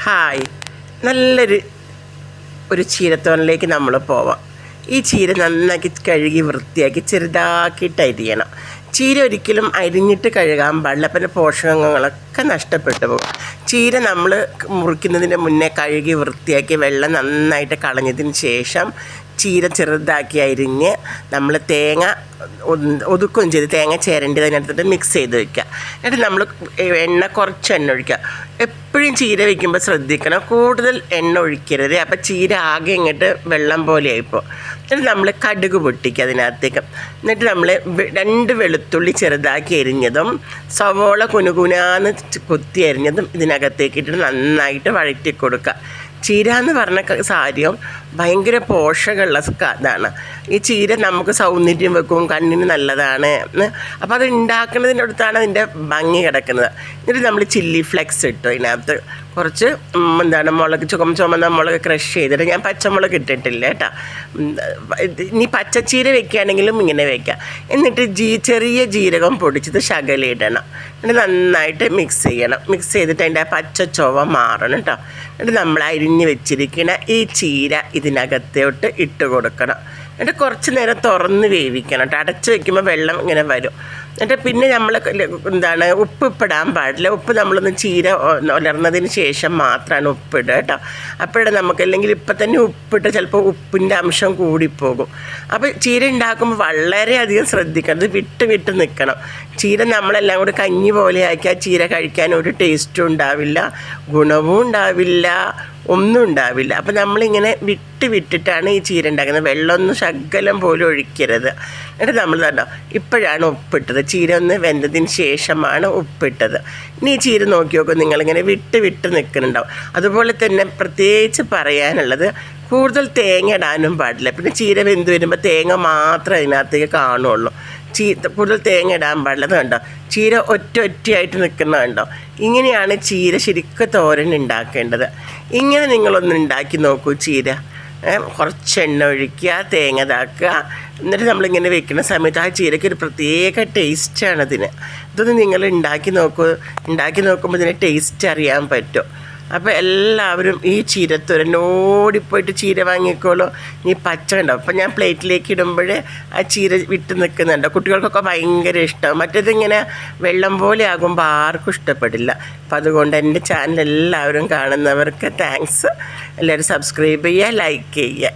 Hi, ഒരു ചീരത്തോരനിലേക്ക് നമ്മൾ പോവാം. ഈ ചീര നന്നാക്കി കഴുകി വൃത്തിയാക്കി ചെറുതാക്കിയിട്ട് അരിയണം. ചീര ഒരിക്കലും അരിഞ്ഞിട്ട് കഴുകാൻ പാടില്ല, പിന്നെ പോഷകങ്ങളൊക്കെ നഷ്ടപ്പെട്ടു പോകും. ചീര നമ്മൾ മുറിക്കുന്നതിന് മുന്നേ കഴുകി വൃത്തിയാക്കി വെള്ളം നന്നായിട്ട് കളഞ്ഞതിന് ശേഷം ചീര ചെറുതാക്കി അരിഞ്ഞ് നമ്മൾ തേങ്ങ ഒതുക്കുകയും ചെയ്ത് തേങ്ങ ചേരേണ്ടത് അതിനകത്തിട്ട് മിക്സ് ചെയ്ത് വയ്ക്കുക. എന്നിട്ട് നമ്മൾ കുറച്ച് എണ്ണ ഒഴിക്കുക. എപ്പോഴും ചീര വയ്ക്കുമ്പോൾ ശ്രദ്ധിക്കണം, കൂടുതൽ എണ്ണ ഒഴിക്കരുത്. അപ്പോൾ ചീര ആകെ ഇങ്ങോട്ട് വെള്ളം പോലെ ആയിപ്പോൾ. എന്നിട്ട് നമ്മൾ കടുക് പൊട്ടിക്കുക അതിനകത്തേക്ക്. എന്നിട്ട് നമ്മൾ 2 വെളുത്തുള്ളി ചെറുതാക്കി എരിഞ്ഞതും സവോള കുനുകുനാന്ന് കൊത്തി അരിഞ്ഞതും ഇതിനകത്തേക്ക് ഇട്ടിട്ട് നന്നായിട്ട് വഴറ്റി കൊടുക്കുക. ചീര എന്ന് പറഞ്ഞ കാര്യം ഭയങ്കര പോഷകമുള്ള ഇതാണ്. ഈ ചീര നമുക്ക് സൗന്ദര്യം വെക്കും, കണ്ണിന് നല്ലതാണ്. അപ്പോൾ അത് ഉണ്ടാക്കുന്നതിനടുത്താണ് അതിൻ്റെ ഭംഗി കിടക്കുന്നത്. എന്നിട്ട് നമ്മൾ ചില്ലി ഫ്ലെക്സ് ഇട്ടു. അതിനകത്ത് കുറച്ച് മുളക് ചുമന്ന മുളക് ക്രഷ് ചെയ്തിട്ട്, ഞാൻ പച്ചമുളക് ഇട്ടിട്ടില്ല കേട്ടോ. ഇനി പച്ചച്ചീര വെക്കുകയാണെങ്കിലും ഇങ്ങനെ വെക്കാം. എന്നിട്ട് ചെറിയ ജീരകം പൊടിച്ചത് ശകലം ഇടണം. എന്നിട്ട് നന്നായിട്ട് മിക്സ് ചെയ്യണം. മിക്സ് ചെയ്തിട്ട് അതിൻ്റെ പച്ച ചുവ മാറണം കേട്ടോ. എന്നിട്ട് നമ്മൾ അരിഞ്ഞ് വെച്ചിരിക്കുന്ന ഈ ചീര ഇതിനകത്തോട്ട് ഇട്ട് കൊടുക്കണം. എന്നിട്ട് കുറച്ച് നേരം തുറന്ന് വേവിക്കണം കേട്ടോ. അടച്ച് വയ്ക്കുമ്പോൾ വെള്ളം ഇങ്ങനെ വരും. എന്നിട്ട് പിന്നെ നമ്മൾ ഉപ്പ് ഇടാൻ പാടില്ല. ഉപ്പ് നമ്മളൊന്ന് ചീര ഉലർന്നതിന് ശേഷം മാത്രമാണ് ഉപ്പിടുക കേട്ടോ. അപ്പോഴേ നമുക്ക്, അല്ലെങ്കിൽ ഇപ്പം തന്നെ ഉപ്പിട്ട് ചിലപ്പോൾ ഉപ്പിൻ്റെ അംശം കൂടിപ്പോകും. അപ്പോൾ ചീര ഉണ്ടാക്കുമ്പോൾ വളരെയധികം ശ്രദ്ധിക്കണം. ഇത് വിട്ട് നിൽക്കണം. ചീര നമ്മളെല്ലാം കൂടി കഞ്ഞി പോലെ ആക്കി ആ ചീര കഴിക്കാൻ ഒരു ടേസ്റ്റും ഉണ്ടാവില്ല, ഗുണവും ഉണ്ടാവില്ല, ഒന്നും ഉണ്ടാവില്ല. അപ്പോൾ നമ്മളിങ്ങനെ വിട്ടിട്ടാണ് ഈ ചീര ഉണ്ടാക്കുന്നത്. വെള്ളമൊന്നും ശകലം പോലും ഒഴിക്കരുത്. എന്നിട്ട് നമ്മൾ തന്നെ ഇപ്പോഴാണ് ഉപ്പിട്ടത്. ചീര ഒന്ന് വെന്തതിന് ശേഷമാണ് ഉപ്പിട്ടത്. ഇനി ഈ ചീര നോക്കി നോക്കും, നിങ്ങളിങ്ങനെ വിട്ട് നിൽക്കുന്നുണ്ടാവും. അതുപോലെ തന്നെ പ്രത്യേകിച്ച് പറയാനുള്ളത്, കൂടുതൽ തേങ്ങ ഇടാനും പാടില്ല. പിന്നെ ചീര വെന്ത് വരുമ്പോൾ തേങ്ങ മാത്രമേ അതിനകത്തേക്ക് കാണുള്ളൂ. കൂടുതൽ തേങ്ങ ഇടാൻ പാടില്ല. കണ്ടോ, ചീര ഒറ്റയായിട്ട് നിൽക്കുന്നത് കണ്ടോ. ഇങ്ങനെയാണ് ചീര ശരിക്കും തോരൻ ഉണ്ടാക്കേണ്ടത്. ഇങ്ങനെ നിങ്ങളൊന്ന് ഉണ്ടാക്കി നോക്കൂ. ചീര കുറച്ച് എണ്ണ ഒഴിക്കുക, തേങ്ങ ഇതാക്കുക. എന്നിട്ട് നമ്മളിങ്ങനെ വെക്കുന്ന സമയത്ത് ആ ചീരയ്ക്ക് ഒരു പ്രത്യേക ടേസ്റ്റാണ് ഇതിന്. ഇതൊന്ന് നിങ്ങൾ ഉണ്ടാക്കി നോക്കുമ്പോൾ ഇതിന് ടേസ്റ്റ് അറിയാൻ പറ്റും. അപ്പോൾ എല്ലാവരും ഈ ചീരത്തോരൻ ഓടിപ്പോയിട്ട് ചീര വാങ്ങിക്കോളൂ. ഈ പച്ച ഉണ്ടാവും. അപ്പോൾ ഞാൻ പ്ലേറ്റിലേക്ക് ഇടുമ്പോൾ ആ ചീര വിട്ട് നിൽക്കുന്നുണ്ട്. കുട്ടികൾക്കൊക്കെ ഭയങ്കര ഇഷ്ടം. മറ്റേതിങ്ങനെ വെള്ളം പോലെ ആകുമ്പോൾ ആർക്കും ഇഷ്ടപ്പെടില്ല. അപ്പോൾ അതുകൊണ്ട് എൻ്റെ ചാനൽ എല്ലാവരും കാണുന്നവർക്ക് താങ്ക്സ്. എല്ലാവരും സബ്സ്ക്രൈബ് ചെയ്യുക, ലൈക്ക് ചെയ്യുക.